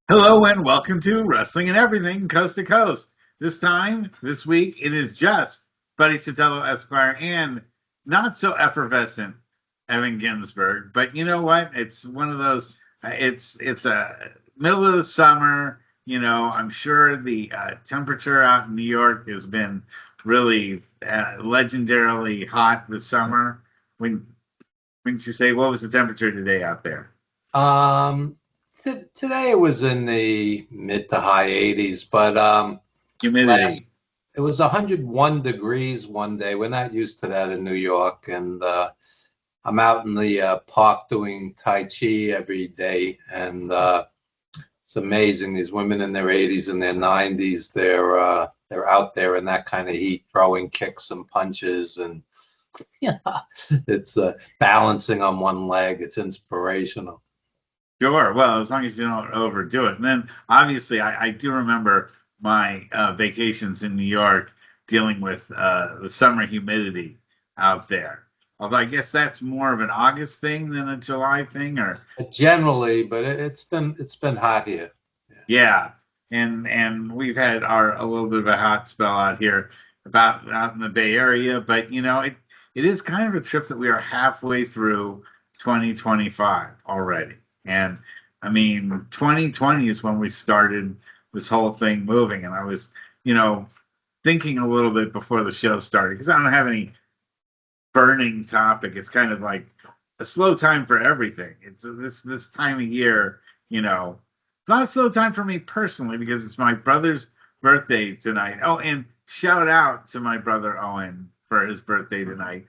Hello and welcome to Wrestling and Everything Coast to Coast. This week, it is just Buddy Sotelo Esquire and not so effervescent Evan Ginsberg. But you know what? It's one of those. It's a middle of the summer. I'm sure the temperature out in New York has been really legendarily hot this summer. When wouldn't you say what was the temperature today out there? Um, Today it was in the mid to high 80s, but last Humidity. it was 101 degrees one day. We're not used to that in New York, and I'm out in the park doing Tai Chi every day, and it's amazing. These women in their 80s and their 90s, they're out there in that kind of heat, throwing kicks and punches, and yeah, it's balancing on one leg. It's inspirational. Sure. Well, as long as you don't overdo it. And then obviously, I do remember my vacations in New York dealing with the summer humidity out there. Although I guess that's more of an August thing than a July thing, or Generally, but it's been hot here. Yeah. yeah. And we've had our a little bit of a hot spell out here about out in the Bay Area, but it is kind of a trip that we are halfway through 2025 already. And I mean, 2020 is when we started this whole thing moving. And I was, you know, thinking a little bit before the show started because I don't have any burning topic. It's kind of like a slow time for everything. It's this time of year, it's not a slow time for me personally because it's my brother's birthday tonight. Oh, and shout out to my brother Owen for his birthday tonight.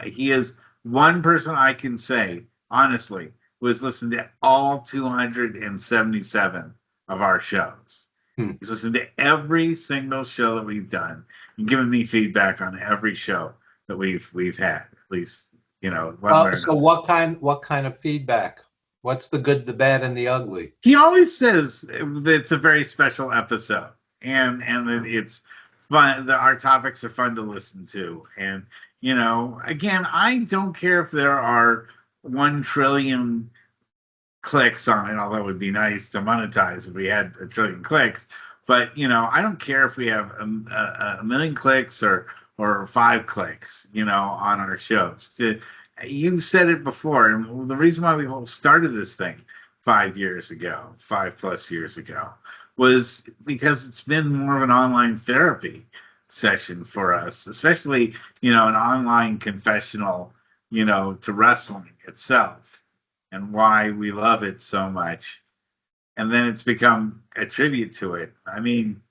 He is one person I can say honestly was listening to all 277 of our shows. Hmm. He's listened to every single show that we've done and given me feedback on every show that we've had, at least one way or So another. what kind of feedback? What's the good, the bad, and the ugly? He always says that it's a very special episode, and that it's fun. That our topics are fun to listen to, and again, I don't care if there are 1 trillion clicks on it, although it would be nice to monetize if we had 1 trillion clicks. But I don't care if we have a million clicks or 5 clicks, on our shows. You said it before, and the reason why we started this thing 5 years ago, 5+ years ago, was because it's been more of an online therapy session for us, especially an online confessional, to wrestling itself and why we love it so much. And then it's become a tribute to it. I mean,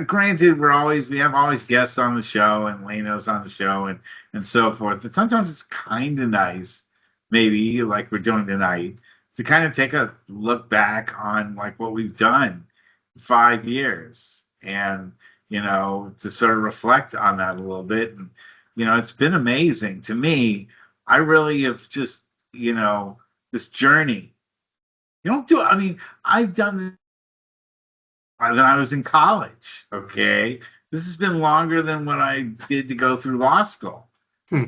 granted, we have always guests on the show and Leno's on the show and so forth, but sometimes it's kind of nice, maybe like we're doing tonight, to kind of take a look back on like what we've done in 5 years and to sort of reflect on that a little bit. And it's been amazing to me. I really have just this journey. You don't do. I mean, I've done this than I was in college. Okay, this has been longer than what I did to go through law school. Hmm.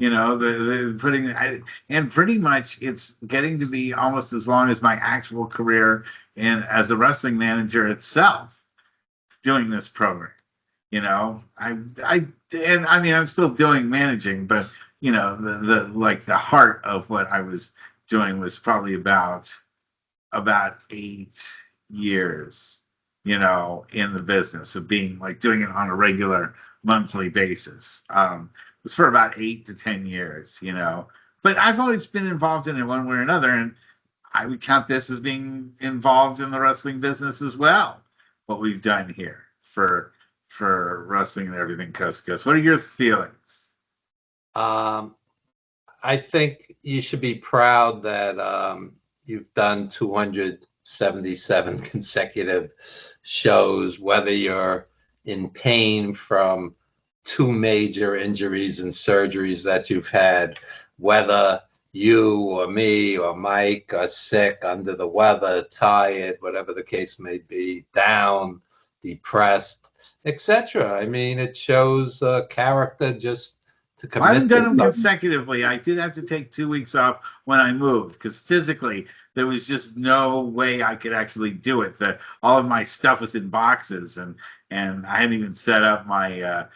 And pretty much it's getting to be almost as long as my actual career in as a wrestling manager itself doing this program. I mean I'm still doing managing, but the like the heart of what I was doing was probably about 8 years, in the business of being like doing it on a regular monthly basis. It was for about 8 to 10 years. But I've always been involved in it one way or another, and I would count this as being involved in the wrestling business as well. What we've done here for wrestling and everything coast to coast. What are your feelings? Um, I think you should be proud that you've done 277 consecutive shows, whether you're in pain from two major injuries and surgeries that you've had, whether you or me or Mike are sick, under the weather, tired, whatever the case may be, down, depressed, etc. I mean, it shows character just to Well, I haven't commit done to them something. consecutively. I did have to take 2 weeks off when I moved because physically there was just no way I could actually do it. All of my stuff was in boxes, and I hadn't even set up my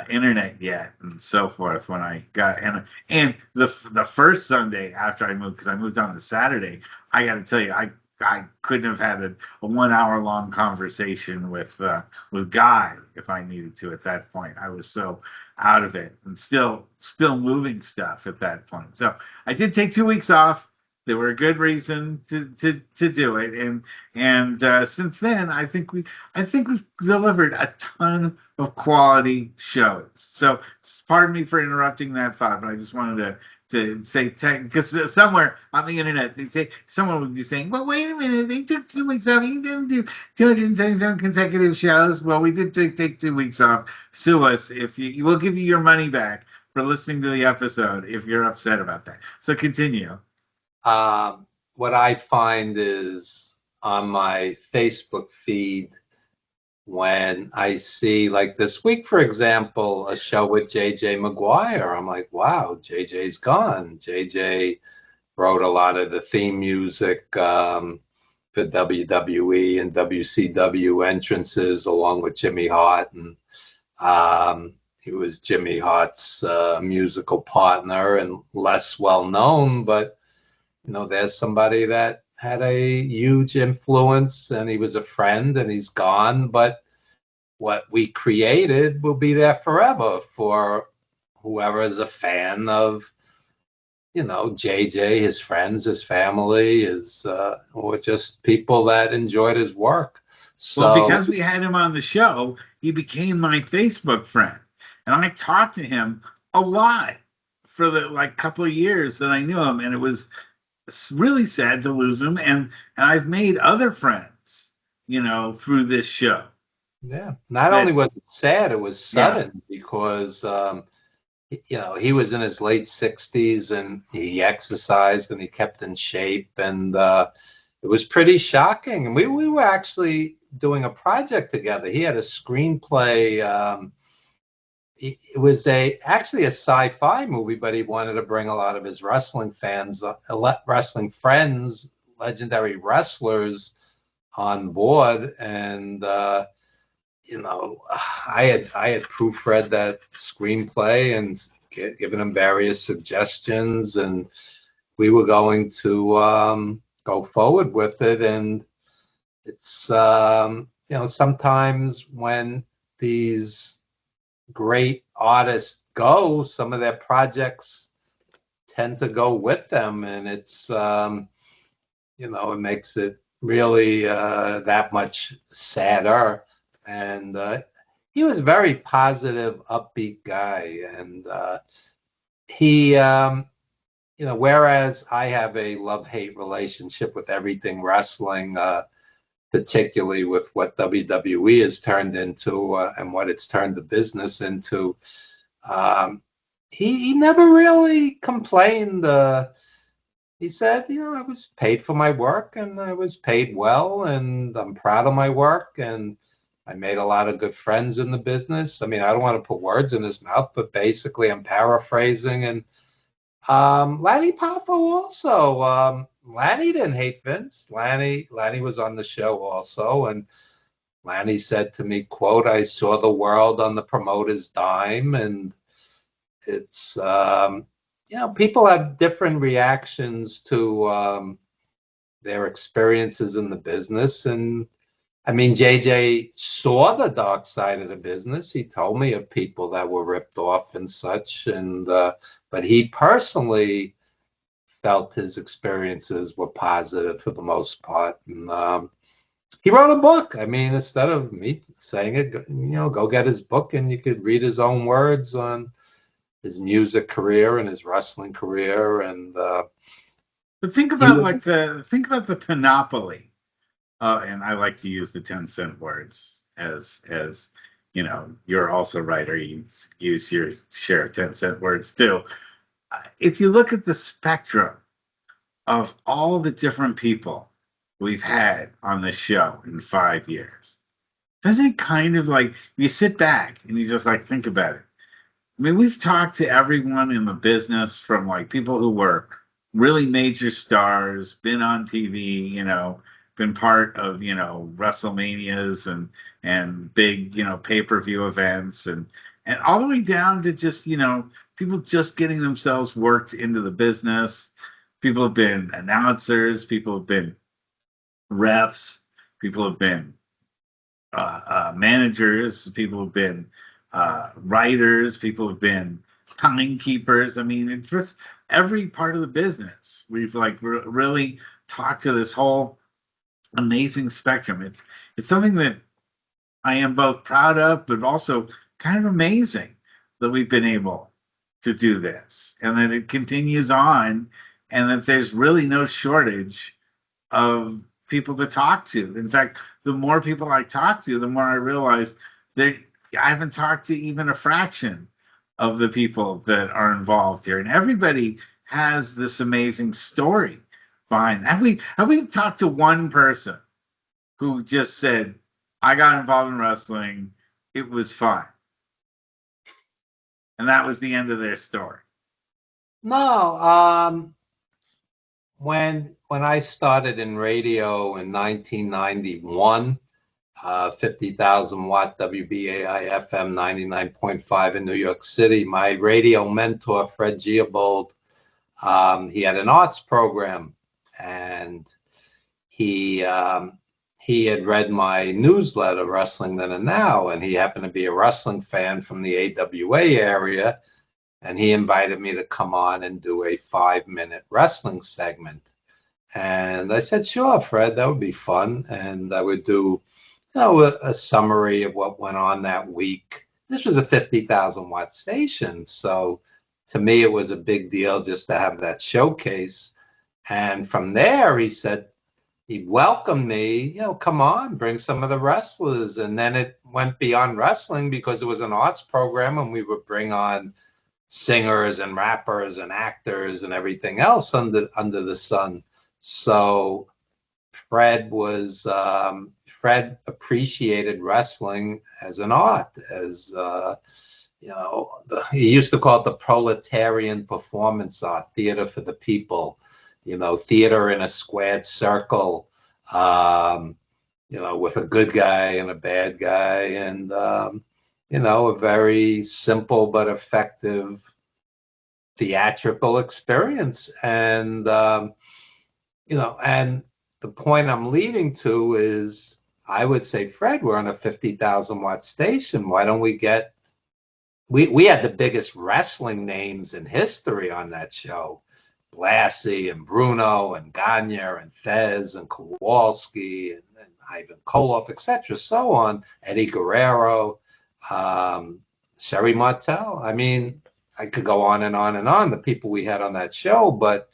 internet yet and so forth when I got and the first Sunday after I moved, because I moved on the Saturday, I got to tell you, I couldn't have had a 1 hour long conversation with Guy if I needed to at that point. I was so out of it and still moving stuff at that point. So I did take 2 weeks off. There were a good reason to do it, and since then I think we've delivered a ton of quality shows. So pardon me for interrupting that thought, but I just wanted to say, because somewhere on the internet someone would be saying, well, wait a minute, they took 2 weeks off, you didn't do 277 consecutive shows. Well, we did take 2 weeks off. Sue us if we'll give you your money back for listening to the episode if you're upset about that. So continue. What I find is on my Facebook feed, when I see, like this week, for example, a show with JJ Maguire, I'm like, wow, JJ's gone. JJ wrote a lot of the theme music for WWE and WCW entrances, along with Jimmy Hart, and he was Jimmy Hart's musical partner and less well known, but there's somebody that had a huge influence, and he was a friend, and he's gone, but what we created will be there forever for whoever is a fan of, JJ, his friends, his family, or just people that enjoyed his work. Well, So, because we had him on the show, he became my Facebook friend, and I talked to him a lot for the couple of years that I knew him, and it was really sad to lose him. And I've made other friends, through this show. yeah, not That only was it sad, it was Yeah, sudden because, he was in his late 60s and he exercised and he kept in shape, and it was pretty shocking. And we were actually doing a project together. He had a screenplay. It was actually a sci-fi movie, but he wanted to bring a lot of his wrestling fans, wrestling friends, legendary wrestlers on board. And I had proofread that screenplay and given him various suggestions, and we were going to go forward with it. And it's sometimes when these great artists go, some of their projects tend to go with them, and it's it makes it really that much sadder. And he was a very positive, upbeat guy, and he whereas I have a love-hate relationship with everything wrestling, particularly with what WWE has turned into and what it's turned the business into. He never really complained. He said, I was paid for my work, and I was paid well, and I'm proud of my work, and I made a lot of good friends in the business. I mean, I don't want to put words in his mouth, but basically I'm paraphrasing. And Lanny Poffo also. Lanny didn't hate Vince. Lanny was on the show also, and Lanny said to me, quote, I saw the world on the promoter's dime. And it's, people have different reactions to their experiences in the business. And I mean, JJ saw the dark side of the business. He told me of people that were ripped off and such. And but he personally felt his experiences were positive for the most part. And he wrote a book. I mean, instead of me saying it, go get his book, and you could read his own words on his music career and his wrestling career. And but think about the panoply. And I like to use the 10-cent words as you're also right, or you use your share of 10-cent words too. If you look at the spectrum of all the different people we've had on this show in 5 years, doesn't it kind of you sit back and you just think about it? I mean, we've talked to everyone in the business, from like people who were really major stars, been on TV, been part of, WrestleManias and big, pay-per-view events, and all the way down to just, people just getting themselves worked into the business. People have been announcers, people have been refs, people have been managers, people have been writers, people have been timekeepers. I mean, it's just every part of the business. We've like really talked to this whole amazing spectrum. It's something that I am both proud of, but also kind of amazing that we've been able to do this, and that it continues on, and that there's really no shortage of people to talk to. In fact, the more people I talk to, the more I realize that I haven't talked to even a fraction of the people that are involved here, and everybody has this amazing story behind. Have we talked to one person who just said, "I got involved in wrestling, it was fun," and that was the end of their story? No, when I started in radio in 1991, 50,000 watt WBAI FM 99.5 in New York City, my radio mentor, Fred Geobold, he had an arts program, and he had read my newsletter, Wrestling Then and Now, and he happened to be a wrestling fan from the AWA area, and he invited me to come on and do a 5-minute wrestling segment. And I said, sure, Fred, that would be fun. And I would do, a summary of what went on that week. This was a 50,000 watt station, so to me it was a big deal just to have that showcase. And from there, he said, he welcomed me, come on, bring some of the wrestlers. And then it went beyond wrestling, because it was an arts program, and we would bring on singers and rappers and actors and everything else under the sun. So Fred appreciated wrestling as an art, as he used to call it the proletarian performance art, theater for the people, theater in a squared circle, with a good guy and a bad guy, and a very simple but effective theatrical experience. And and the point I'm leading to is, I would say, Fred, we're on a 50,000 watt station. Why don't we get, we had the biggest wrestling names in history on that show. Blassie and Bruno and Gagne and Fez and Kowalski and Ivan Koloff, etc., so on. Eddie Guerrero, Sherry Martel. I mean, I could go on and on and on, the people we had on that show. But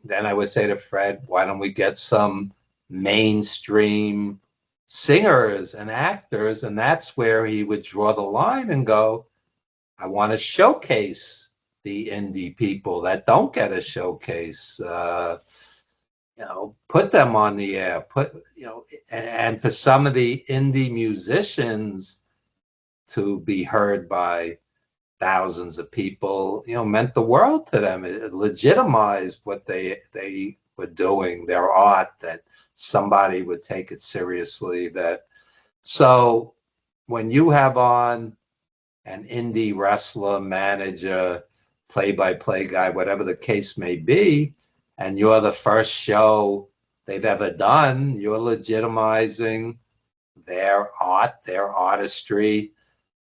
then I would say to Fred, why don't we get some mainstream singers and actors? And that's where he would draw the line and go, I want to showcase the indie people that don't get a showcase. Put them on the air. And for some of the indie musicians to be heard by thousands of people, meant the world to them. It legitimized what they were doing, their art, that somebody would take it seriously. So when you have on an indie wrestler, manager, play-by-play guy, whatever the case may be, and you're the first show they've ever done, you're legitimizing their art, their artistry,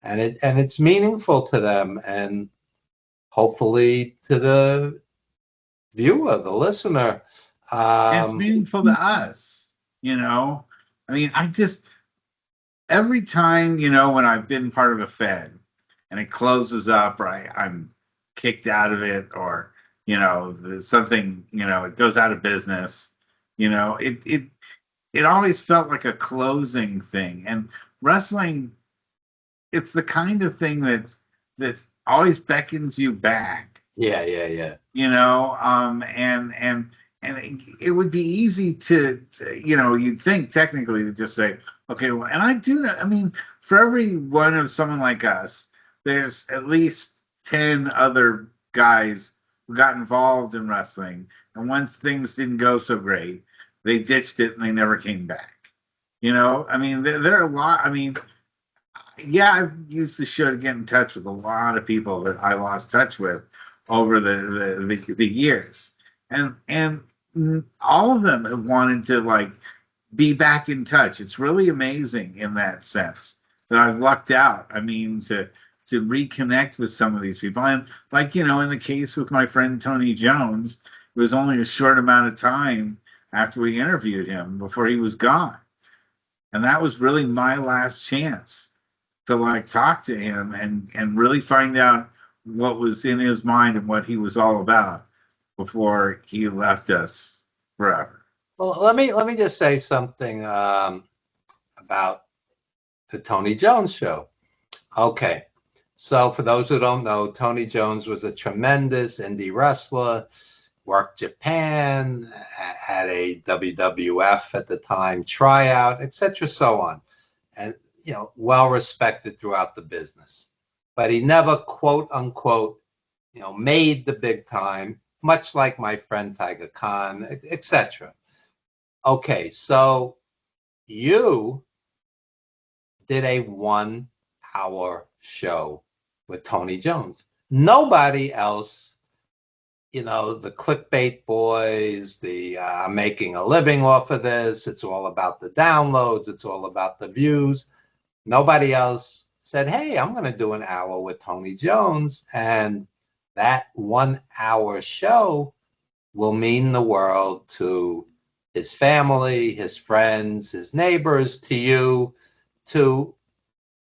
and it's meaningful to them, and hopefully to the viewer, the listener. It's meaningful to us, I mean, every time, when I've been part of a Fed and it closes up, or I'm kicked out of it, or, something, it goes out of business, it always felt like a closing thing. And wrestling, it's the kind of thing that always beckons you back. Yeah. And it would be easy to you'd think technically to just say, okay, well, and I do. I mean, for every one of someone like us there's at least 10 other guys who got involved in wrestling, and once things didn't go so great, they ditched it and they never came back. I mean, there are a lot. I mean, yeah, I've used the show to get in touch with a lot of people that I lost touch with over the years, and all of them have wanted to like be back in touch. It's really amazing in that sense that I've lucked out. I mean, to reconnect with some of these people, and like in the case with my friend Tony Jones, it was only a short amount of time after we interviewed him before he was gone, and that was really my last chance to like talk to him and really find out what was in his mind and what he was all about before he left us forever. Well, let me just say something about the Tony Jones show. Okay, so for those who don't know, Tony Jones was a tremendous indie wrestler, worked Japan, had a WWF at the time tryout, etc., so on, and well respected throughout the business. But he never, quote unquote, made the big time, much like my friend Tiger Khan, etc. Okay, so you did a 1-hour show with Tony Jones. Nobody else, the clickbait boys, the I'm making a living off of this, it's all about the downloads, it's all about the views. Nobody else said, hey, I'm going to do an hour with Tony Jones, and that 1-hour show will mean the world to his family, his friends, his neighbors, to you, to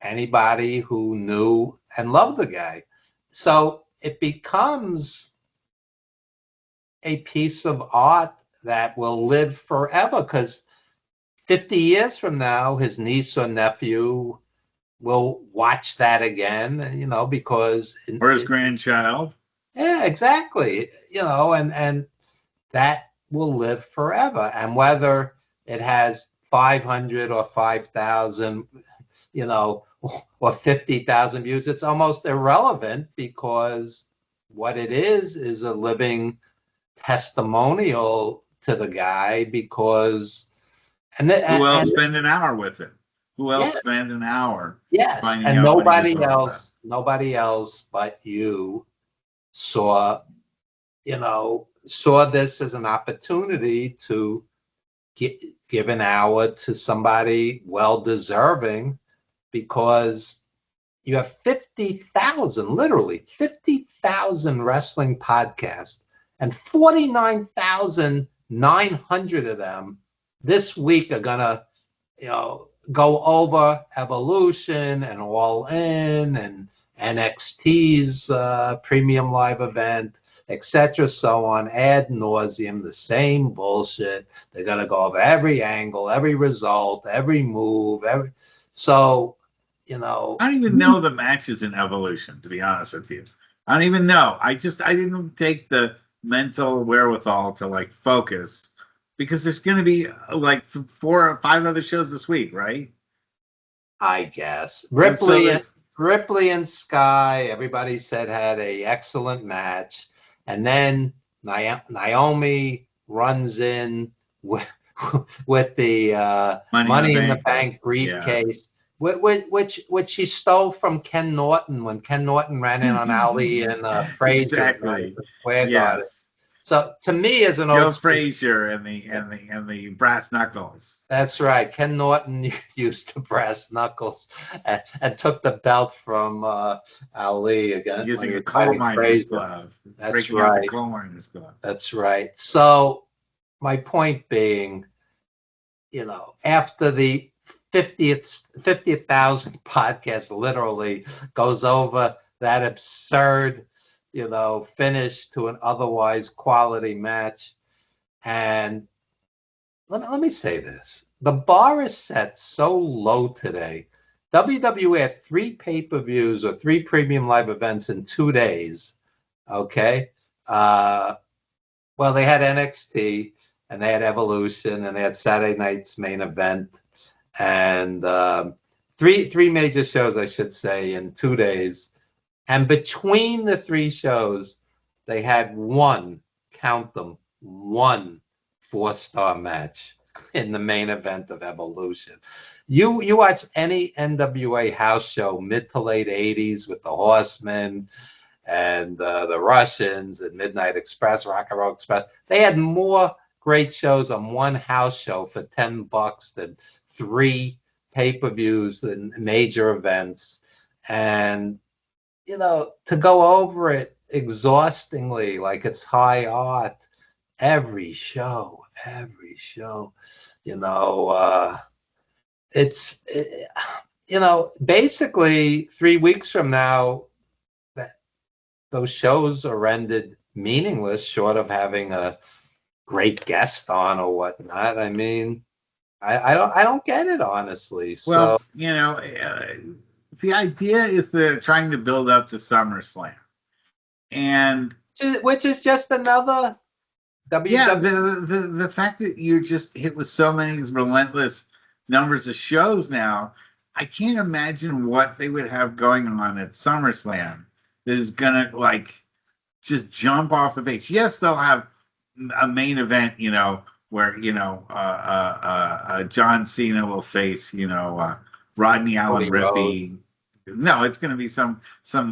anybody who knew and loved the guy. So it becomes a piece of art that will live forever, because 50 years from now, his niece or nephew will watch that again, because... Or his grandchild. Yeah, exactly. And that will live forever. And whether it has 500 or 5,000, or 50,000 views, it's almost irrelevant, because what it is a living testimonial to the guy, because... Who else spend an hour with him? Who else spend an hour? Yes, and nobody else but you saw this as an opportunity to give an hour to somebody well deserving, because you have 50,000, literally 50,000 wrestling podcasts, and 49,900 of them this week are gonna, go over Evolution and All In and NXT's premium live event, etc., so on, ad nauseum, the same bullshit. They're gonna go over every angle, every result, every move, so. I don't even know the matches in Evolution, to be honest with you. I don't even know. I didn't take the mental wherewithal to like focus, because there's going to be like 4 or 5 other shows this week, right? I guess. Ripley and Sky, everybody said, had a excellent match. And then Naomi runs in with the Money in the Bank briefcase, which she stole from Ken Norton when Ken Norton ran in on Ali and Frazier. Exactly. Yes. So to me, as an Joe Frazier and the brass knuckles. That's right. Ken Norton used the brass knuckles and took the belt from Ali again. Using a coal miner's glove. That's right. The coal miner's glove. That's right. So my point being, after the 50,000 podcast literally goes over that absurd finish to an otherwise quality match. And let me say this. The bar is set so low today. WWE had 3 pay-per-views or 3 premium live events in 2 days. Okay? Well, they had NXT, and they had Evolution, and they had Saturday night's main event. And three major shows, I should say, in 2 days. And between the three shows, they had one, count them, one 4-star match in the main event of Evolution. You watch any NWA house show mid to late 80s with the Horsemen and the Russians and Midnight Express, Rock and Roll Express. They had more great shows on one house show for $10 than 3 pay-per-views and major events. And to go over it exhaustingly like it's high art every show, it's basically 3 weeks from now that those shows are rendered meaningless short of having a great guest on or whatnot. I mean, I don't get it, honestly. Well, So the idea is they're trying to build up to SummerSlam, and which is just another yeah, WWE. the fact that you're just hit with so many relentless numbers of shows now, I can't imagine what they would have going on at SummerSlam that is gonna like just jump off the page. Yes, they'll have a main event, where John Cena will face Rodney Allen Cody Rhodes. Rippey. No, it's going to be some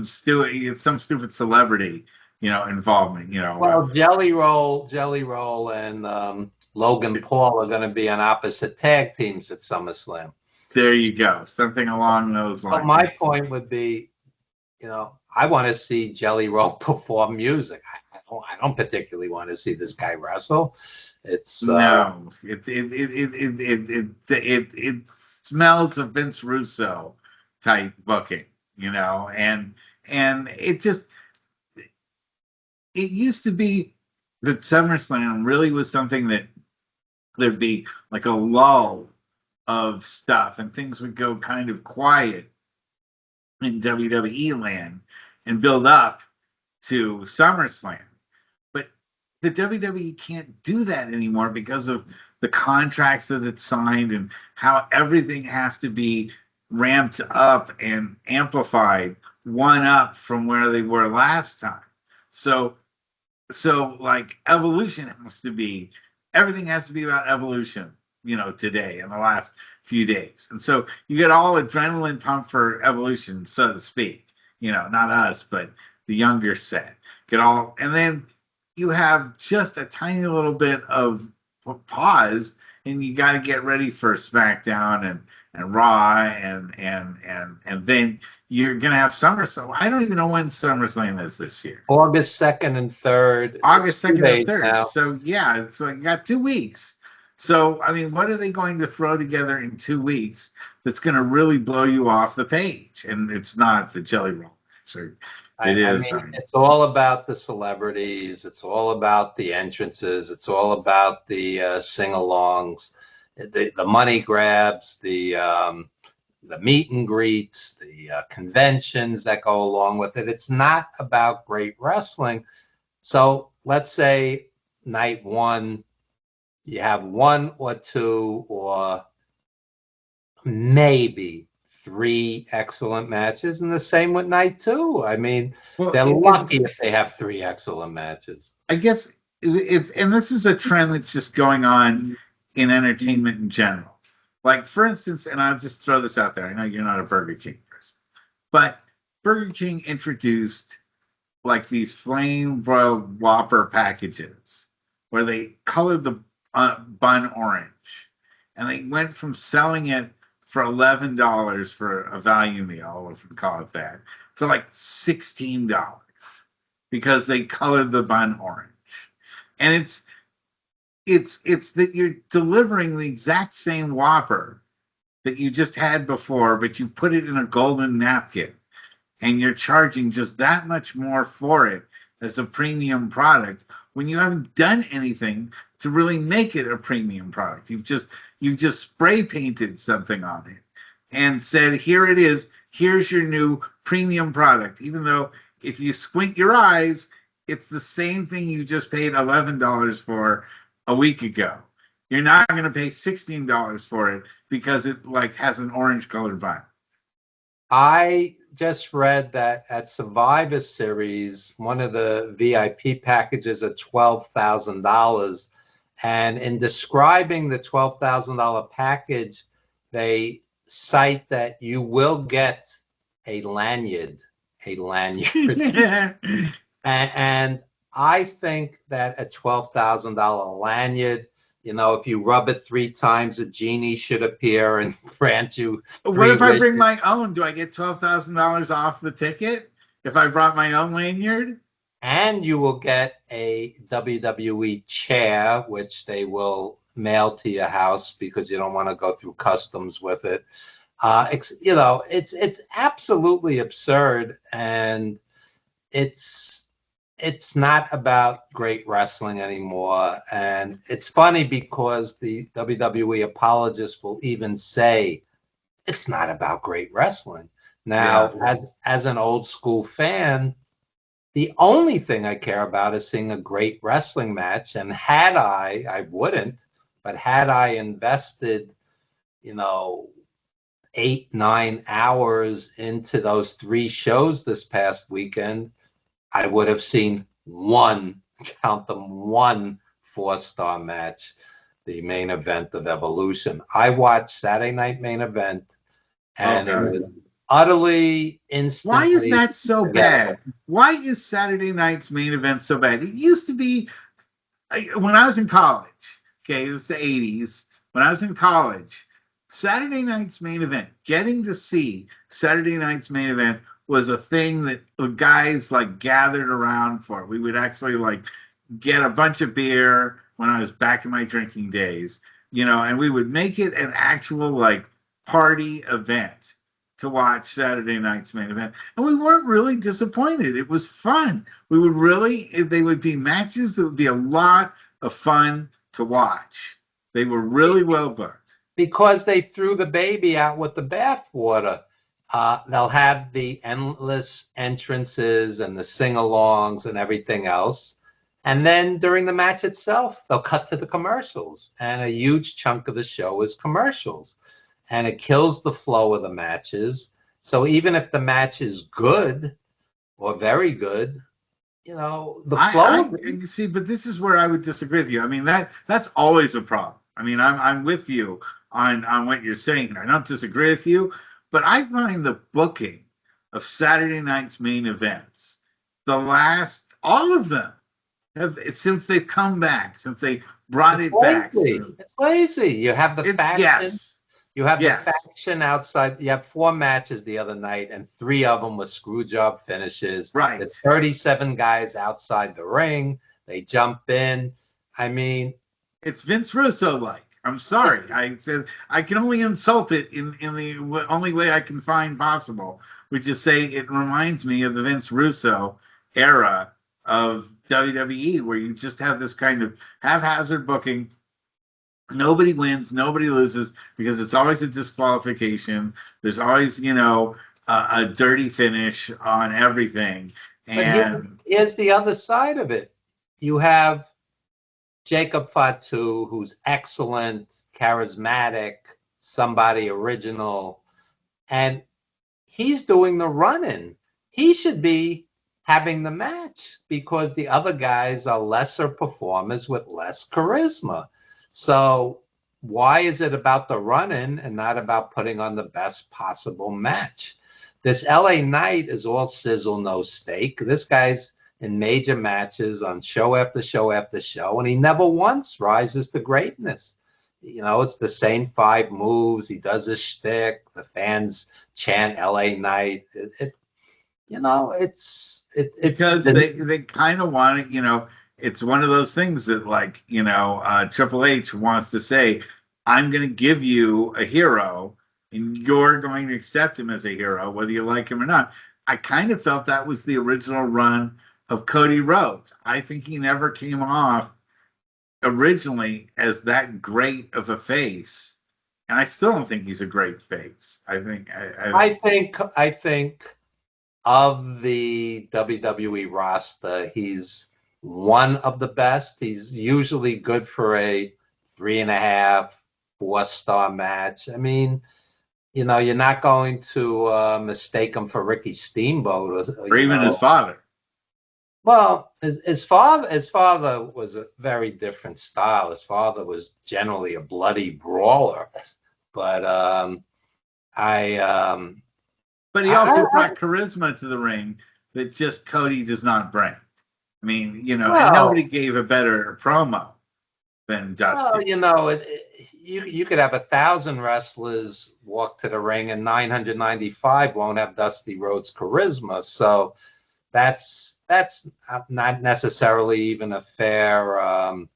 stupid celebrity involvement. Well, Jelly Roll, and Logan Paul are going to be on opposite tag teams at SummerSlam. There you go, something along those lines. But my point would be, I want to see Jelly Roll perform music. I don't particularly want to see this guy wrestle. It's no, it smells of Vince Russo type booking, and it used to be that SummerSlam really was something that there'd be like a lull of stuff and things would go kind of quiet in WWE land and build up to SummerSlam. But the WWE can't do that anymore because of the contracts that it's signed and how everything has to be ramped up and amplified one up from where they were last time. So like Evolution everything has to be about Evolution, today in the last few days. And so you get all adrenaline pumped for Evolution, so to speak, not us, but the younger set and then you have just a tiny little bit of pause and you got to get ready for SmackDown and Raw and then you're going to have SummerSlam. I don't even know when SummerSlam is this year. August 2nd and 3rd. August 2nd and 3rd. Now. So, yeah, it's like you got 2 weeks. So, I mean, what are they going to throw together in 2 weeks that's going to really blow you off the page? And it's not the Jelly Roll. Sure. It's all about the celebrities. It's all about the entrances. It's all about the sing-alongs, the money grabs, the meet and greets, the conventions that go along with it. It's not about great wrestling. So let's say night 1, you have 1 or 2 or maybe 3 excellent matches, and the same with night 2. I mean, they're lucky if they have 3 excellent matches. I guess and this is a trend that's just going on in entertainment in general. Like, for instance, and I'll just throw this out there. I know you're not a Burger King person, but Burger King introduced like these flame broiled Whopper packages where they colored the bun orange, and they went from selling it for $11 for a value meal, if we call it that, to like $16 because they colored the bun orange. And it's that you're delivering the exact same Whopper that you just had before, but you put it in a golden napkin, and you're charging just that much more for it as a premium product when you haven't done anything to really make it a premium product. You've just spray painted something on it and said, here it is, here's your new premium product, even though if you squint your eyes, it's the same thing you just paid $11 for a week ago. You're not going to pay $16 for it because it like has an orange colored bun. I just read that at Survivor Series, one of the VIP packages are $12,000. And in describing the $12,000 package, they cite that you will get a lanyard, a lanyard. And I think that a $12,000 lanyard, you know, if you rub it 3 times, a genie should appear and grant you What if I bring my own? Do I get $12,000 off the ticket if I brought my own lanyard? And you will get a WWE chair, which they will mail to your house because you don't want to go through customs with it. You know, it's absolutely absurd, and it's not about great wrestling anymore. And it's funny because the WWE apologists will even say it's not about great wrestling. Now, as an old school fan, the only thing I care about is seeing a great wrestling match. And I wouldn't, but had I invested, you know, 8-9 hours into those 3 shows this past weekend, I would have seen one 4-star match, the main event of Evolution. I watched Saturday Night Main Event, and it was utterly instantly. Why is that so bad? Why is Saturday night's main event so bad? It used to be, when I was in college, okay, it was the 80s. When I was in college, Saturday night's main event, getting to see Saturday night's main event was a thing that guys like gathered around for. We would actually like get a bunch of beer when I was back in my drinking days, you know, and we would make it an actual like party event to watch Saturday night's main event. And we weren't really disappointed. It was fun. They would be matches that would be a lot of fun to watch. They were really well booked. Because they threw the baby out with the bathwater. They'll have the endless entrances and the sing-alongs and everything else. And then during the match itself, they'll cut to the commercials. And a huge chunk of the show is commercials. And it kills the flow of the matches. So even if the match is good or very good, you know, the flow. See, but this is where I would disagree with you. I mean, that's always a problem. I mean, I'm with you on what you're saying. I don't disagree with you, but I find the booking of Saturday night's main events, all of them have, since they've come back, since they brought it back. It's lazy. You have the faction. Yes. You have the faction outside. You have 4 matches the other night, and 3 of them were screw job finishes. Right. There's 37 guys outside the ring. They jump in. I mean, it's Vince Russo-like. I'm sorry. I said I can only insult it in the only way I can find possible, which is say it reminds me of the Vince Russo era of WWE, where you just have this kind of haphazard booking. Nobody wins, nobody loses, because it's always a disqualification. There's always, you know, a dirty finish on everything. And here's the other side of it. You have Jacob Fatu, who's excellent, charismatic, somebody original, and he's doing the running. He should be having the match because the other guys are lesser performers with less charisma. So why is it about the run-in and not about putting on the best possible match? This LA Knight is all sizzle, no steak. This guy's in major matches on show after show after show, and he never once rises to greatness. You know, it's the same 5 moves. He does his shtick. The fans chant LA Knight. You know, it's because they kind of want it, you know. It's one of those things that, like, you know, Triple H wants to say, I'm going to give you a hero, and you're going to accept him as a hero, whether you like him or not. I kind of felt that was the original run of Cody Rhodes. I think he never came off originally as that great of a face, and I still don't think he's a great face. I think of the WWE roster, he's one of the best. He's usually good for a 3.5, 4-star match. I mean, you're not going to mistake him for Ricky Steamboat, or even his father. Well, his father was a very different style. His father was generally a bloody brawler, but I um, But he I, also I brought charisma to the ring that just Cody does not bring. I mean, and nobody well, gave a better promo than Dusty. you could have 1,000 wrestlers walk to the ring, and 995 won't have Dusty Rhodes' charisma. So that's not necessarily even a fair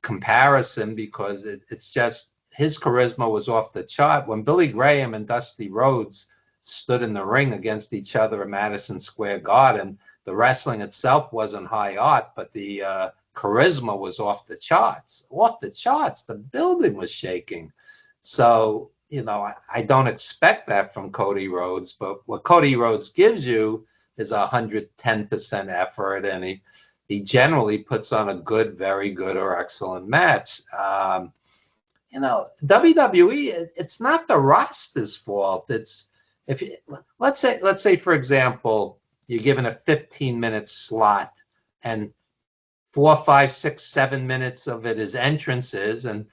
comparison, because it's just his charisma was off the chart. When Billy Graham and Dusty Rhodes stood in the ring against each other at Madison Square Garden, the wrestling itself wasn't high art, but the charisma was off the charts. Off the charts. The building was shaking. So, I don't expect that from Cody Rhodes, but what Cody Rhodes gives you is 110% effort, and he generally puts on a good, very good, or excellent match. WWE, it's not the roster's fault. It's if you, let's say for example, you're given a 15-minute slot, and 4, 5, 6, 7 minutes of it is entrances, and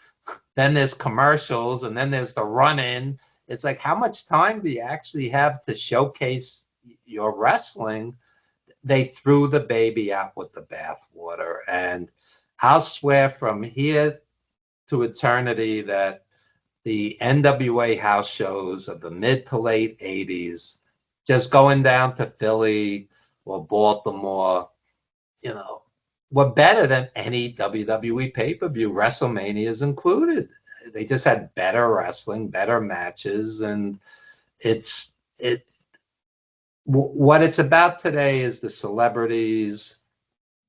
then there's commercials, and then there's the run-in. It's like, how much time do you actually have to showcase your wrestling? They threw the baby out with the bathwater, and I'll swear from here to eternity that the NWA house shows of the mid to late 80s, just going down to Philly or Baltimore, were better than any WWE pay-per-view, WrestleManias included. They just had better wrestling, better matches, and what it's about today is the celebrities,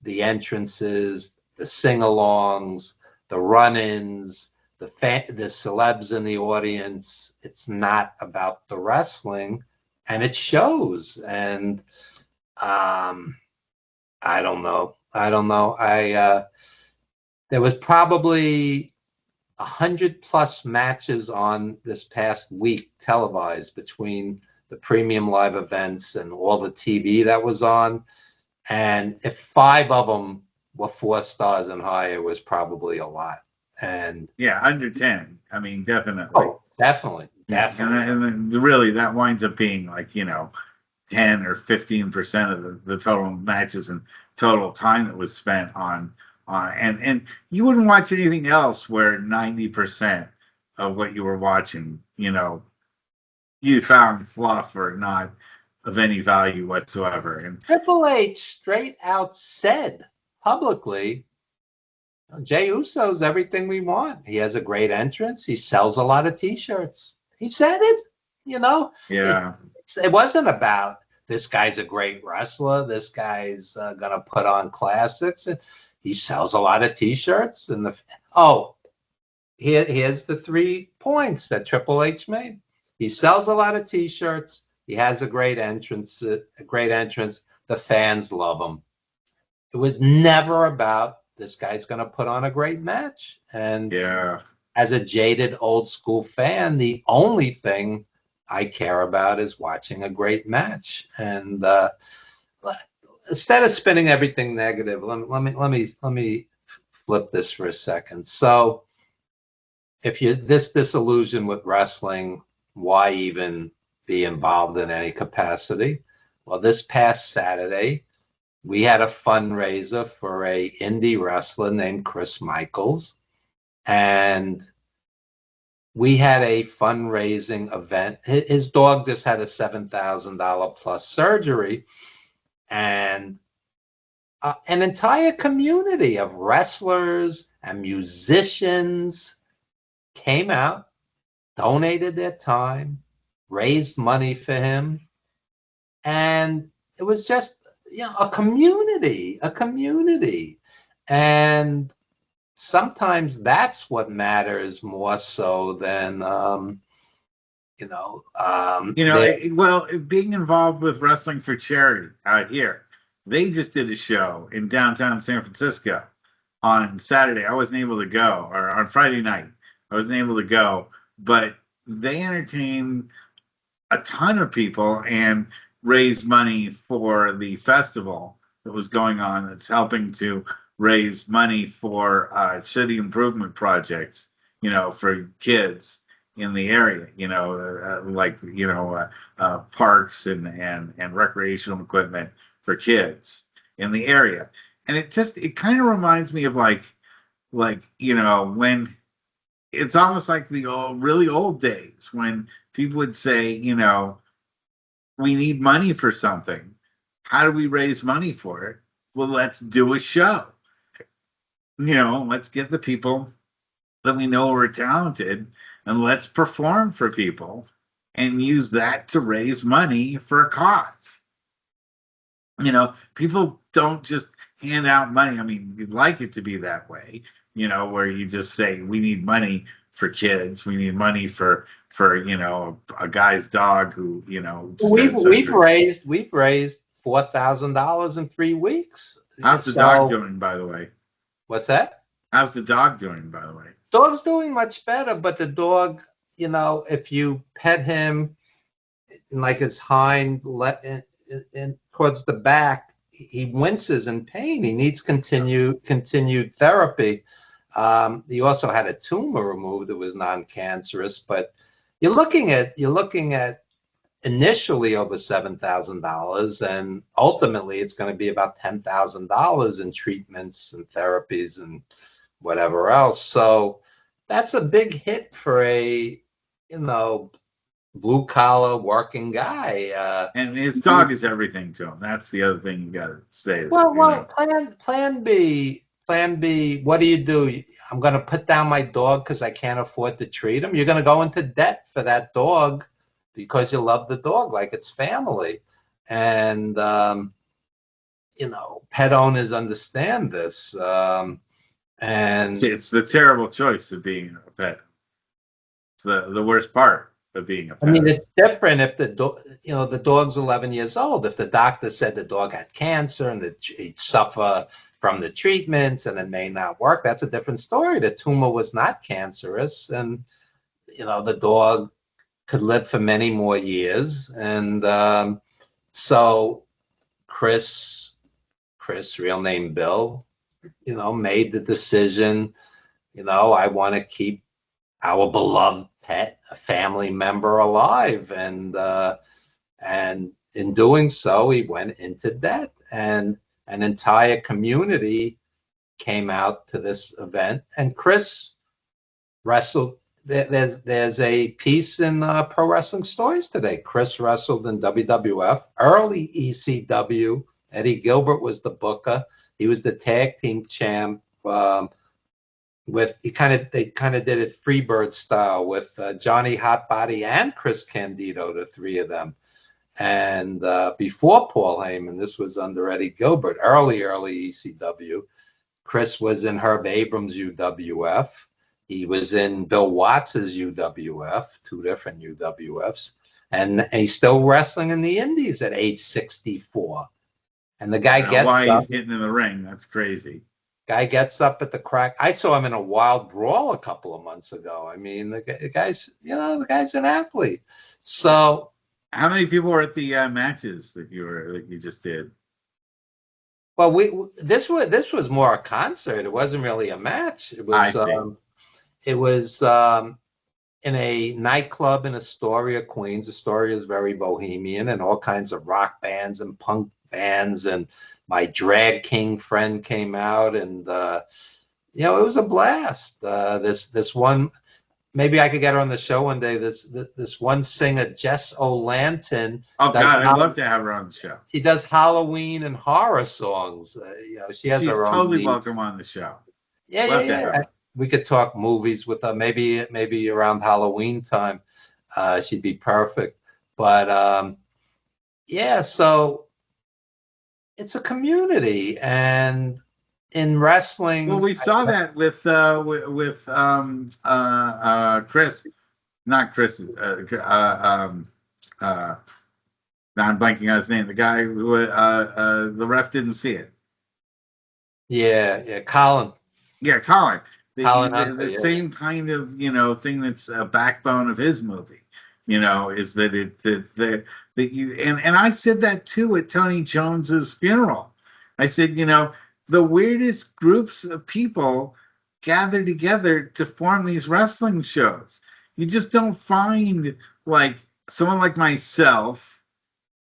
the entrances, the sing-alongs, the run-ins, the celebs in the audience. It's not about the wrestling, and it shows. And I don't know. There was probably 100+ matches on this past week televised between the premium live events and all the TV that was on. And if 5 of them were 4 stars and higher, it was probably a lot. And yeah, under 10. I mean, definitely. Oh, definitely. And then really that winds up being like, 10 or 15% of the total matches and total time that was spent on and you wouldn't watch anything else where 90% of what you were watching, you found fluff or not of any value whatsoever. And Triple H straight out said publicly, Jey Uso's everything we want. He has a great entrance. He sells a lot of T-shirts. He said it. Yeah. It wasn't about this guy's a great wrestler. This guy's gonna put on classics. He sells a lot of T-shirts. And here's the 3 points that Triple H made. He sells a lot of T-shirts. He has a great entrance. The fans love him. It was never about this guy's going to put on a great match. And as a jaded old school fan, the only thing I care about is watching a great match. And instead of spinning everything negative, let me flip this for a second. So if you're this disillusioned with wrestling, why even be involved in any capacity? Well, this past Saturday, we had a fundraiser for a indie wrestler named Chris Michaels, and we had a fundraising event. His dog just had a $7,000 plus surgery, and an entire community of wrestlers and musicians came out, donated their time, raised money for him, and it was just a community. And sometimes that's what matters more so than being involved with Wrestling for Charity out here. They just did a show in downtown San Francisco on Saturday. I wasn't able to go, or on Friday night I wasn't able to go, but they entertain a ton of people and raise money for the festival that was going on. That's helping to raise money for city improvement projects, for kids in the area, like parks and recreational equipment for kids in the area. And it kind of reminds me of when it's almost like the really old days when people would say, we need money for something. How do we raise money for it? Well, let's do a show. Let's get the people that we know are talented and let's perform for people and use that to raise money for a cause. People don't just hand out money. I mean, you'd like it to be that way, where you just say, we need money for kids. We need money for a guy's dog who, just had we've raised $4,000 in 3 weeks. How's the dog doing, by the way? What's that? How's the dog doing, by the way? Dog's doing much better, but the dog, if you pet him in like his hind in towards the back, he winces in pain. He needs continued therapy. He also had a tumor removed that was non-cancerous, but you're looking at initially over $7,000, and ultimately it's going to be about $10,000 in treatments and therapies and whatever else. So that's a big hit for a blue collar working guy. And his dog is everything to him. That's the other thing you got to say. Well, Plan B. What do? I'm going to put down my dog because I can't afford to treat him. You're going to go into debt for that dog because you love the dog like it's family. And, pet owners understand this. And it's the terrible choice of being a pet. It's the worst part of being a pet. I mean, it's different if the dog's 11 years old. If the doctor said the dog had cancer and that he'd suffer from the treatments and it may not work, that's a different story. The tumor was not cancerous, and the dog could live for many more years. And so Chris, real name Bill, made the decision, I want to keep our beloved pet, a family member, alive. And in doing so, he went into debt, and an entire community came out to this event. And Chris wrestled. There's a piece in Pro Wrestling Stories today. Chris wrestled in WWF, early ECW. Eddie Gilbert was the booker. He was the tag team champ. They kind of did it Freebird style with Johnny Hotbody and Chris Candido, the three of them. And before Paul Heyman, this was under Eddie Gilbert, early ECW. Chris was in Herb Abrams' UWF. He was in Bill Watts's UWF, two different UWFs. And he's still wrestling in the Indies at age 64. And the guy gets why up. He's getting in the ring. That's crazy. Guy gets up at the crack. I saw him in a wild brawl a couple of months ago. I mean, the guy's an athlete. So, how many people were at the matches that you just did? Well, this was more a concert. It wasn't really a match. It was in a nightclub in Astoria, Queens. Astoria is very bohemian, and all kinds of rock bands and punk bands, and my drag king friend came out, and it was a blast. This one, maybe I could get her on the show one day. This one singer, Jess O'Lanton. Oh God, I'd love to have her on the show. She does Halloween and horror songs. She's totally welcome on the show. Yeah. We could talk movies with her. Maybe around Halloween time, she'd be perfect. But so it's a community, and in wrestling. Well, we saw that with Chris, not Chris. Now I'm blanking on his name. The guy who the ref didn't see it. Yeah, Colin. Yeah, Colin. Alan The Hunter, yeah. same kind of, thing that's a backbone of his movie, is that that you, and I said that too at Tony Jones's funeral. I said, the weirdest groups of people gather together to form these wrestling shows. You just don't find like someone like myself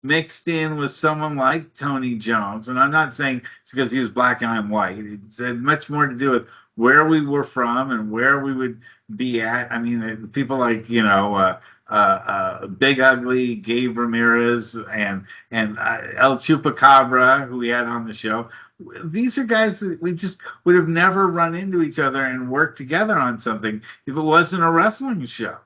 mixed in with someone like Tony Jones. And I'm not saying it's because he was black and I'm white. It had much more to do with where we were from and where we would be at. I mean, people like, Big Ugly, Gabe Ramirez, and El Chupacabra, who we had on the show. These are guys that we just would have never run into each other and worked together on something if it wasn't a wrestling show.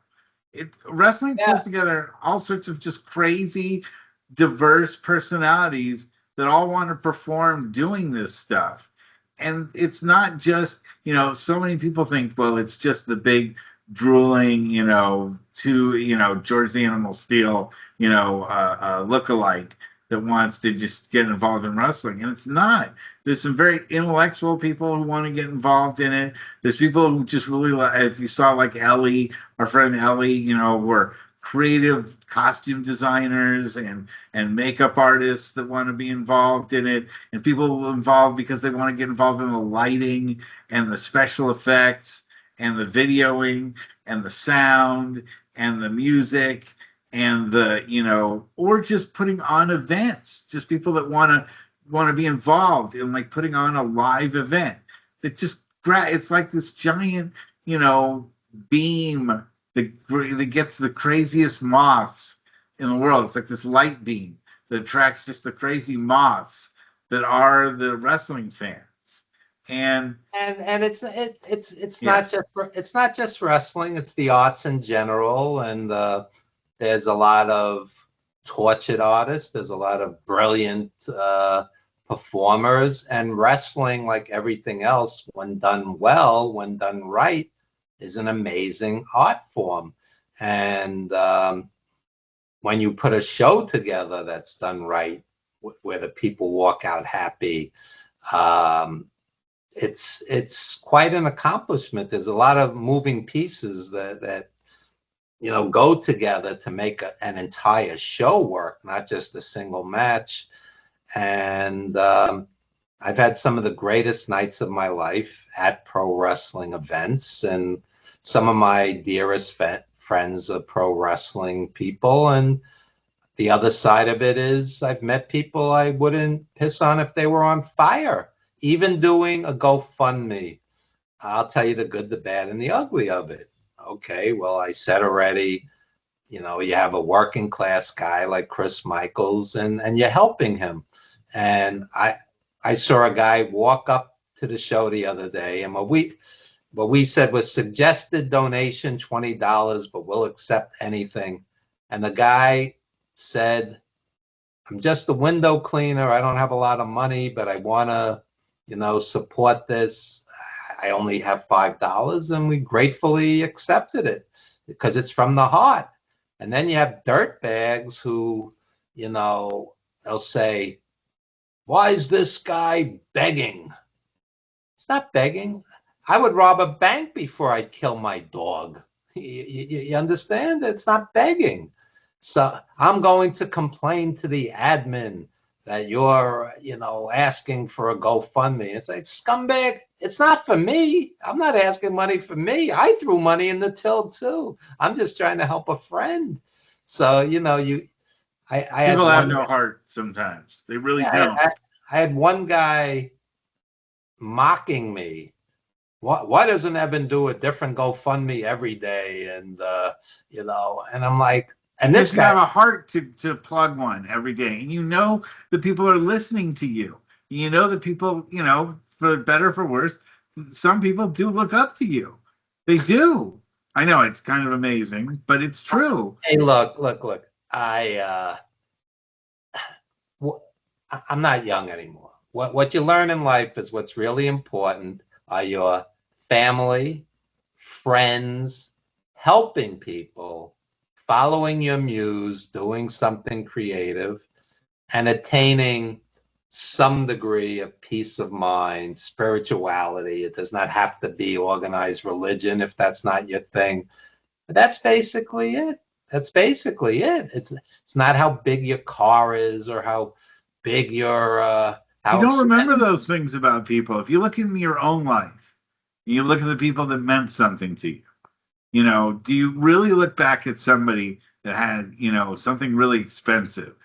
Wrestling pulls together all sorts of just crazy, diverse personalities that all want to perform doing this stuff. And it's not just, so many people think, well, it's just the big drooling, George the Animal Steel, lookalike that wants to just get involved in wrestling. And it's not. There's some very intellectual people who want to get involved in it. There's people who just really, if you saw like Ellie, our friend Ellie, were creative costume designers and makeup artists that want to be involved in it, and people involved because they want to get involved in the lighting and the special effects and the videoing and the sound and the music and or just putting on events, just people that want to be involved in like putting on a live event. It's like this giant, beam that gets the craziest moths in the world. It's like this light beam that attracts just the crazy moths that are the wrestling fans. And it's yes. not just wrestling. It's the arts in general, and there's a lot of tortured artists. There's a lot of brilliant performers, and wrestling, like everything else, when done well, when done right, is an amazing art form. And when you put a show together that's done right, where the people walk out happy, it's quite an accomplishment. There's a lot of moving pieces that go together to make an entire show work, not just a single match. And I've had some of the greatest nights of my life at pro wrestling events, and some of my dearest friends are pro wrestling people. And the other side of it is I've met people I wouldn't piss on if they were on fire. Even doing a GoFundMe, I'll tell you the good, the bad, and the ugly of it. Okay, well, I said already, you have a working class guy like Chris Michaels, and you're helping him. And I saw a guy walk up to the show the other day, and what we said was suggested donation $20, but we'll accept anything. And the guy said, I'm just a window cleaner. I don't have a lot of money, but I want to, support this. I only have $5, and we gratefully accepted it because it's from the heart. And then you have dirtbags who, they'll say, why is this guy begging? It's not begging. I would rob a bank before I'd kill my dog. You understand? It's not begging. So I'm going to complain to the admin that you're, asking for a GoFundMe. It's like, scumbag, it's not for me. I'm not asking money for me. I threw money in the till too. I'm just trying to help a friend. So, I people have no heart sometimes. They really don't. I had one guy mocking me. Why doesn't Evan do a different GoFundMe every day? And, and I'm like, and this guy have a heart to plug one every day. And the people are listening to you. The people, for better or for worse, some people do look up to you. They do. I know it's kind of amazing, but it's true. Hey, look. I'm not young anymore. What you learn in life is what's really important are your family, friends, helping people, following your muse, doing something creative, and attaining some degree of peace of mind, spirituality. It does not have to be organized religion if that's not your thing. But that's basically it. That's basically it. It's not how big your car is or how big your You how don't remember expensive. those things about people. If you look in your own life, you look at the people that meant something to you. You know, do you really look back at somebody that had, something really expensive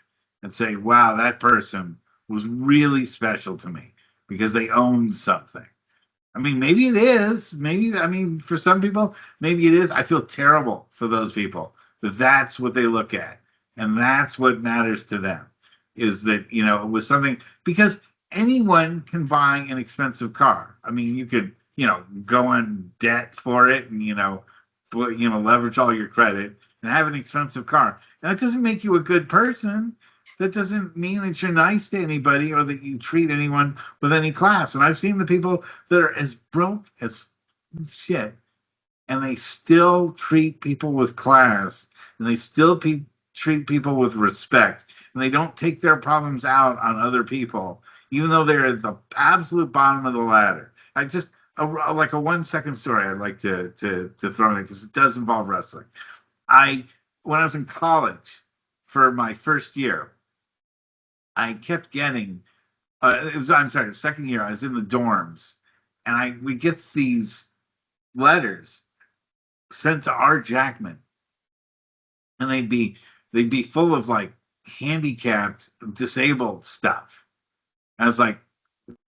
and say, wow, that person was really special to me because they owned something? I mean, maybe it is. Maybe, I mean, for some people, maybe it is. I feel terrible for those people that that's what they look at. And that's what matters to them is that, it was something because anyone can buy an expensive car. I mean, you could, go on debt for it and, leverage all your credit and have an expensive car. And that doesn't make you a good person. That doesn't mean that you're nice to anybody or that you treat anyone with any class. And I've seen the people that are as broke as shit and they still treat people with class and they still treat people with respect and they don't take their problems out on other people, even though they're at the absolute bottom of the ladder. I just, like a 1 second story I'd like to throw in because it does involve wrestling. When I was in college for my first year, I kept getting I'm sorry, the second year I was in the dorms and we get these letters sent to Art Jackman and they'd be full of like handicapped, disabled stuff. I was like,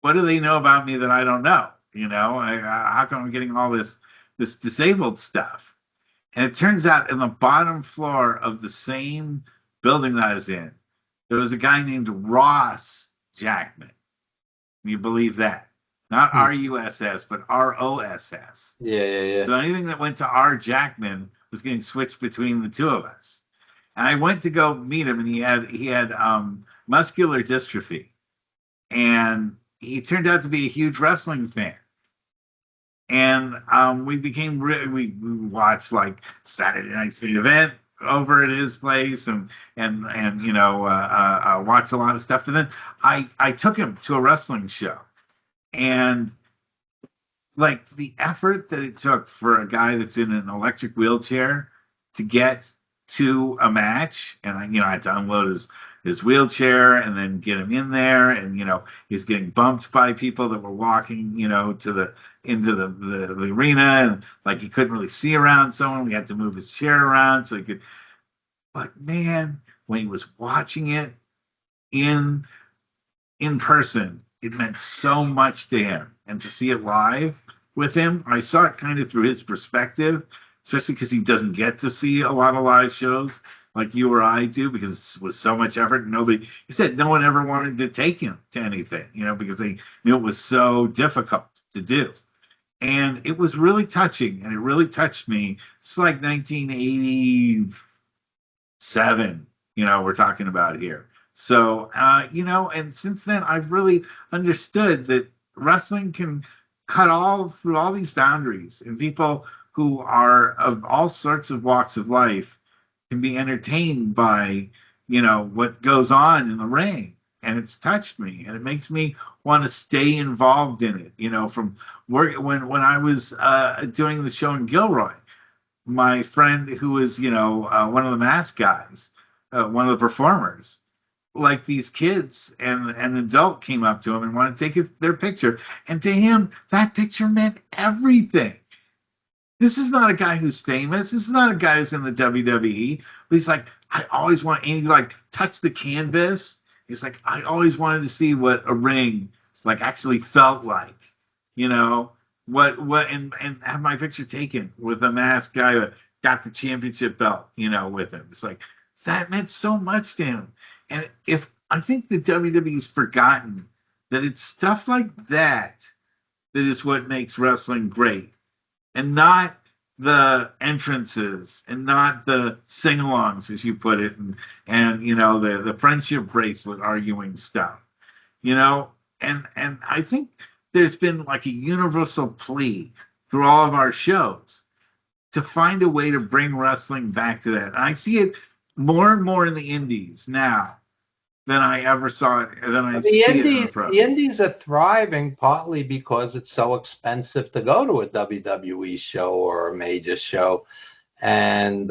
what do they know about me that I don't know? How come I'm getting all this disabled stuff? And it turns out in the bottom floor of the same building that I was in, there was a guy named Ross Jackman. Can you believe that? Not R-U-S-S, but R-O-S-S. Yeah. So anything that went to R. Jackman was getting switched between the two of us. And I went to go meet him, and he had muscular dystrophy, and he turned out to be a huge wrestling fan. And we watched like Saturday Night's Main Event over at his place and watched a lot of stuff. And then I took him to a wrestling show and like the effort that it took for a guy that's in an electric wheelchair to get to a match, and I had to unload his wheelchair and then get him in there, and he's getting bumped by people that were walking into the arena, and like he couldn't really see around someone. We had to move his chair around so he could. But man, when he was watching it in person, it meant so much to him, and to see it live with him, I saw it kind of through his perspective, especially because he doesn't get to see a lot of live shows like you or I do because it was so much effort. He said no one ever wanted to take him to anything, because they knew it was so difficult to do. And it was really touching, and it really touched me. It's like 1987, we're talking about here. So, and since then, I've really understood that wrestling can cut through all these boundaries, and people who are of all sorts of walks of life can be entertained by, what goes on in the ring. And it's touched me, and it makes me want to stay involved in it. From work when I was doing the show in Gilroy, my friend who was, one of the mask guys, one of the performers, like these kids and an adult came up to him and wanted to take their picture. And to him, that picture meant everything. This is not a guy who's famous. This is not a guy who's in the WWE. But he's like, I always want, and he like touched the canvas. He's like, I always wanted to see what a ring like actually felt like, and have my picture taken with a masked guy that got the championship belt, with him. It's like, that meant so much to him. And I think the WWE's forgotten that it's stuff like that is what makes wrestling great, and not the entrances and not the sing-alongs, as you put it, and the friendship bracelet arguing stuff, and I think there's been like a universal plea through all of our shows to find a way to bring wrestling back to that. And I see it more and more in the indies now, than I ever saw it, than I The see it in the indies, the pros. indies are thriving partly because it's so expensive to go to a WWE show or a major show, and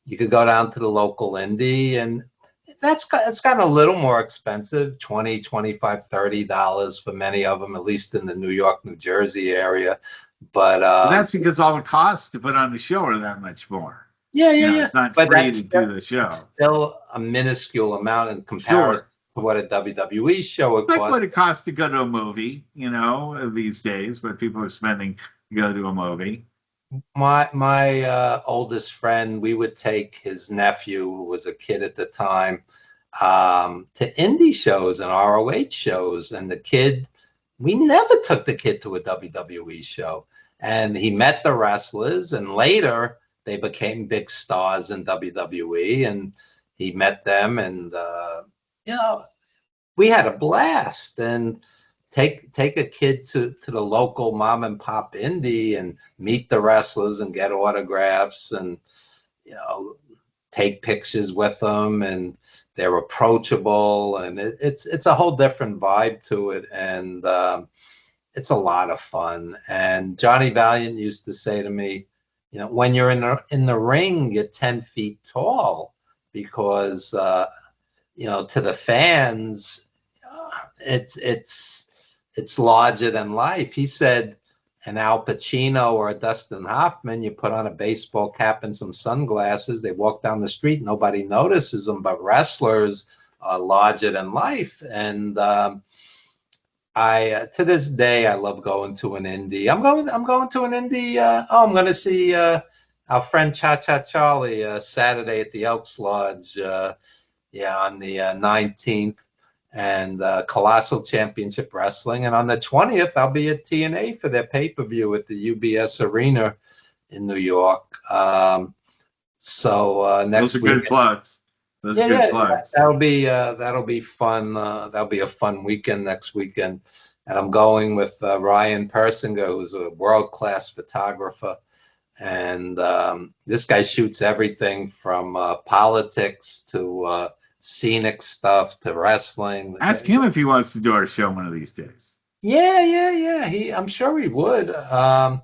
you could go down to the local indie, and it's gotten a little more expensive, 20, 25, $30 for many of them, at least in the New York, New Jersey area. But But that's because all the costs to put on the show are that much more. yeah, yeah, You know, yeah. it's not But free to do the show. still a minuscule amount in comparison Sure. to what a WWE show would Like cost. what it costs to go to a movie, you know, these days, what people are spending to go to a movie. My oldest friend, we would take his nephew, who was a kid at the time, to indie shows and ROH shows, and the kid, we never took the kid to a WWE show, and he met the wrestlers, and later they became big stars in WWE, and he met them, and you know, we had a blast. And take a kid to the local mom and pop indie and meet the wrestlers and get autographs, and you know, take pictures with them, and they're approachable, and it's a whole different vibe to it, and it's a lot of fun. And Johnny Valiant used to say to me, you know, when you're in the ring, you're 10 feet tall, because you know, to the fans, it's larger than life. He said an Al Pacino or a Dustin Hoffman, you put on a baseball cap and some sunglasses, they walk down the street, nobody notices them. But wrestlers are larger than life, and I to this day I love going to an indie. I'm going to an indie. I'm going to see our friend Cha Cha Charlie Saturday at the Elks Lodge. Yeah, on the 19th, and Colossal Championship Wrestling. And on the 20th, I'll be at TNA for their pay-per-view at the UBS Arena in New York. So next Those are week, good plugs. Those are good plugs. that'll be fun. That'll be a fun weekend next weekend. And I'm going with Ryan Persinger, who's a world-class photographer. And this guy shoots everything from politics to scenic stuff to wrestling. Ask him if he wants to do our show one of these days. Yeah. I'm sure he would. And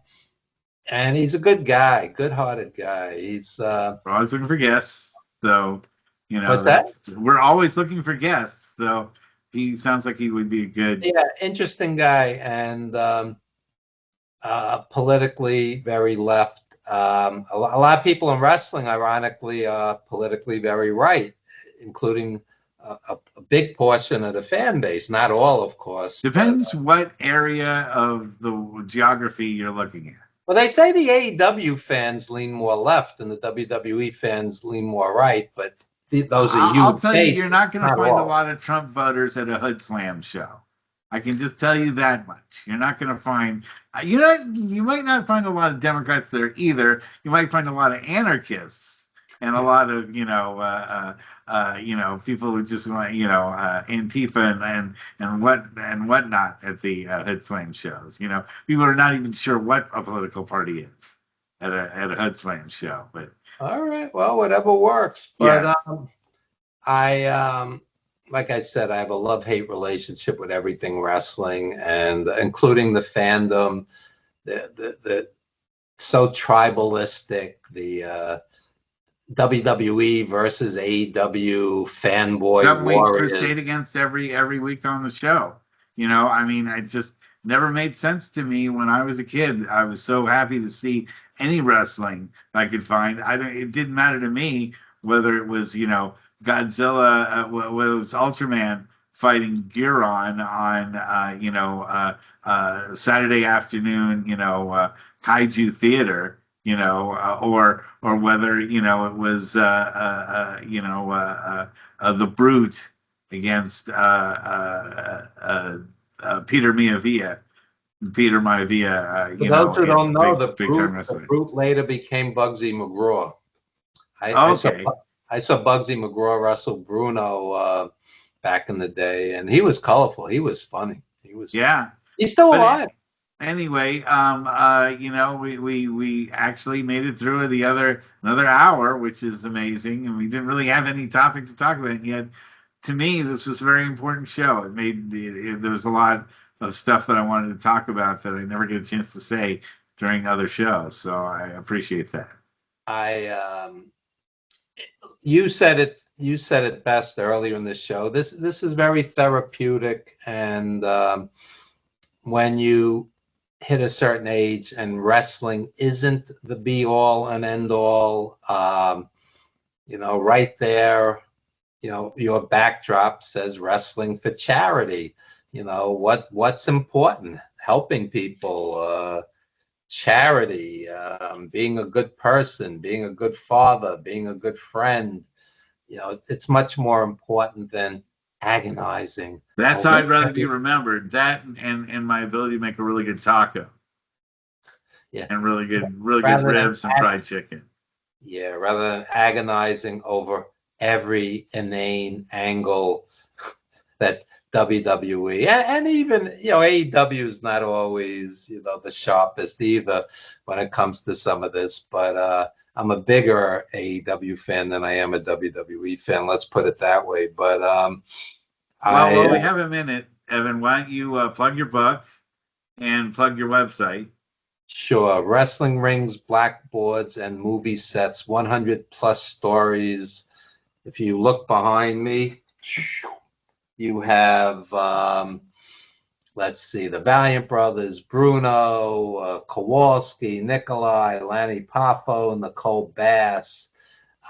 he's a good guy, good-hearted guy. He's We're always looking for guests, so you know what's that? we're always looking for guests. So he sounds like he would be a good. Yeah, interesting guy, and politically very left. A lot of people in wrestling, ironically, are politically very right, including a big portion of the fan base. Not all, of course. Depends what area of the geography you're looking at. Well, they say the AEW fans lean more left and the WWE fans lean more right, but those are I'll tell you, based, you're not going to find a all. lot of Trump voters at a Hood Slam show. I can just tell you that much. You're not going to find, you might not find a lot of Democrats there either. You might find a lot of anarchists and a lot of, people who just want, Antifa and whatnot at the Hood Slam shows. You know, people are not even sure what a political party is at a Hood Slam show. But All right, well, whatever works. But yes. Like I said, I have a love-hate relationship with everything wrestling, and including the fandom, the so tribalistic, the WWE versus AEW fanboy Government warriors. crusade against every week on the show. You know, I mean, it just never made sense to me when I was a kid. I was so happy to see any wrestling I could find. It didn't matter to me whether it was, Godzilla, was Ultraman fighting Giron on Saturday afternoon, Kaiju Theater, or whether it was the Brute against Peter Maivia. Peter Maivia, For those who don't know, the big time wrestler. Brute later became Bugsy McGraw. Okay. I saw Bugsy McGraw wrestle Bruno back in the day, and he was colorful. He was funny. Yeah. He's still alive. Anyway, we actually made it through another hour, which is amazing, and we didn't really have any topic to talk about yet. to me, this was a very important show. There was a lot of stuff that I wanted to talk about that I never get a chance to say during other shows. So I appreciate that. I You said it. You said it best earlier in the show. This is very therapeutic, and when you hit a certain age, and wrestling isn't the be all and end all. Right there, your backdrop says wrestling for charity. What's important? Helping people, charity, being a good person, being a good father, being a good friend. It's much more important than agonizing. That's how I'd rather be remembered. That and my ability to make a really good taco. Yeah. And really good ribs and fried chicken. Yeah, rather than agonizing over every inane angle that WWE and even AEW is not always the sharpest either when it comes to some of this. But I'm a bigger AEW fan than I am a WWE fan. Let's put it that way. But well, we have a minute, Evan. Why don't you plug your book and plug your website? Sure. Wrestling rings, blackboards, and movie sets, 100 plus stories. If you look behind me, you have, let's see, the Valiant Brothers, Bruno, Kowalski, Nikolai, Lanny Poffo, Nicole Bass,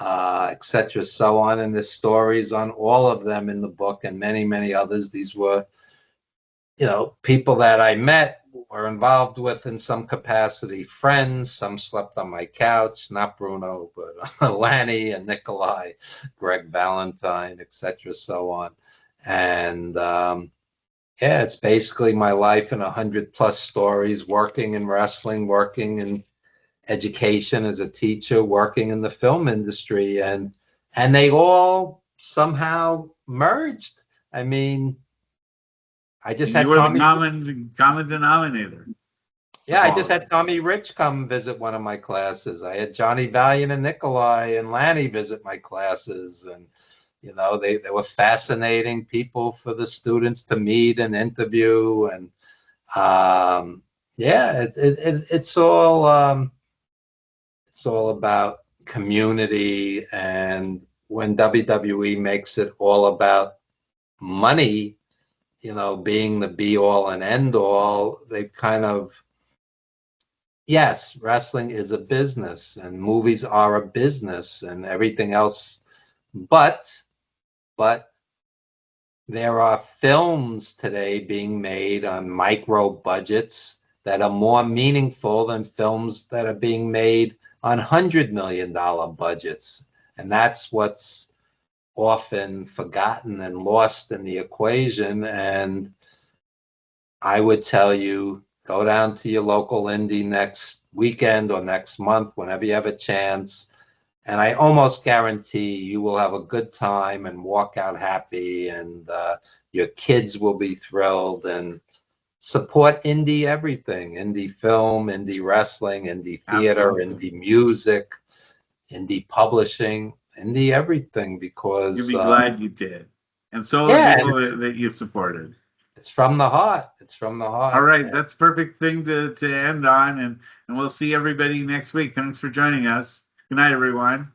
etc., so on. And the stories on all of them in the book and many, many others. These were, people that I met, were involved with in some capacity, friends. Some slept on my couch, not Bruno, but Lanny and Nikolai, Greg Valentine, etc., so on. And it's basically my life in 100 plus stories, working in wrestling, working in education as a teacher, working in the film industry, and they all somehow merged. I mean, I just had Tommy. You were the common denominator. Yeah, I just had Tommy Rich come visit one of my classes. I had Johnny Valiant and Nikolai and Lanny visit my classes, and they were fascinating people for the students to meet and interview, and it's all about community. And when WWE makes it all about money, being the be all and end all, they kind of, yes, wrestling is a business and movies are a business and everything else, but there are films today being made on micro budgets that are more meaningful than films that are being made on $100 million budgets. And that's what's often forgotten and lost in the equation. And I would tell you, go down to your local indie next weekend or next month, whenever you have a chance. And I almost guarantee you will have a good time and walk out happy, and your kids will be thrilled. And support indie everything, indie film, indie wrestling, indie theater, indie music, indie publishing, indie everything, because you'll be glad you did. And so are the people that you supported. It's from the heart. It's from the heart. All right, that's a perfect thing to end on, and we'll see everybody next week. Thanks for joining us. Good night, everyone.